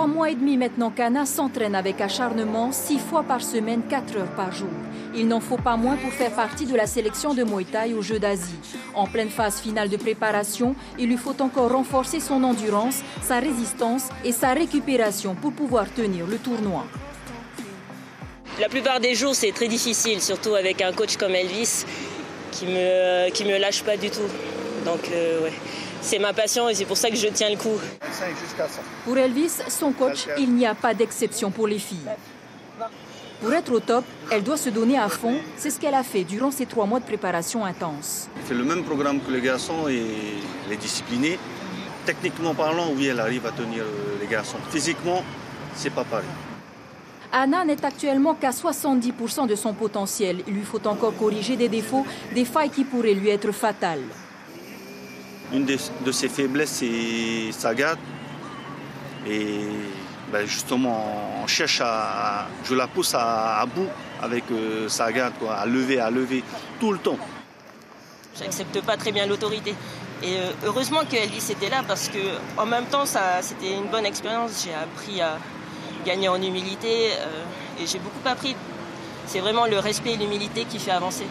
mois et demi maintenant qu'Anna s'entraîne avec acharnement 6 fois par semaine, 4 heures par jour. Il n'en faut pas moins pour faire partie de la sélection de Muay Thai aux Jeux d'Asie. En pleine phase finale de préparation, il lui faut encore renforcer son endurance, sa résistance et sa récupération pour pouvoir tenir le tournoi. La plupart des jours, c'est très difficile, surtout avec un coach comme Elvis qui me lâche pas du tout. Donc, ouais. C'est ma passion et c'est pour ça que je tiens le coup. Pour Elvis, son coach, il n'y a pas d'exception pour les filles. Pour être au top, elle doit se donner à fond. C'est ce qu'elle a fait durant ces 3 mois de préparation intense. Elle fait le même programme que les garçons et elle est disciplinée. Techniquement parlant, oui, elle arrive à tenir les garçons. Physiquement, c'est pas pareil. Anna n'est actuellement qu'à 70% de son potentiel. Il lui faut encore corriger des défauts, des failles qui pourraient lui être fatales. Une de ses faiblesses, c'est sa garde. Et justement, on cherche je la pousse à bout avec sa garde, quoi, à lever tout le temps. J'accepte pas très bien l'autorité. Et heureusement qu'Elvis était là parce que en même temps, c'était une bonne expérience. J'ai appris à gagner en humilité et j'ai beaucoup appris. C'est vraiment le respect et l'humilité qui fait avancer.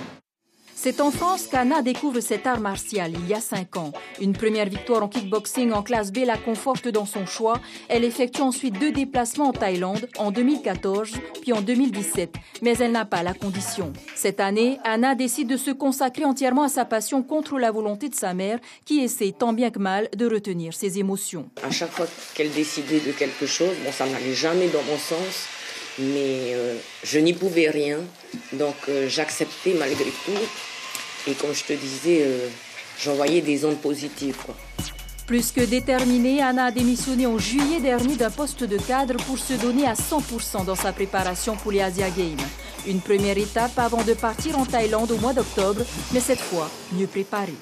C'est en France qu'Anna découvre cet art martial il y a 5 ans. Une première victoire en kickboxing en classe B la conforte dans son choix. Elle effectue ensuite 2 déplacements en Thaïlande, en 2014 puis en 2017. Mais elle n'a pas la condition. Cette année, Anna décide de se consacrer entièrement à sa passion contre la volonté de sa mère qui essaie tant bien que mal de retenir ses émotions. À chaque fois qu'elle décidait de quelque chose, ça n'allait jamais dans mon sens, mais je n'y pouvais rien. Donc j'acceptais malgré tout. Et comme je te disais, j'envoyais des ondes positives, quoi. Plus que déterminée, Anna a démissionné en juillet dernier d'un poste de cadre pour se donner à 100% dans sa préparation pour les Asia Games. Une première étape avant de partir en Thaïlande au mois d'octobre, mais cette fois mieux préparée.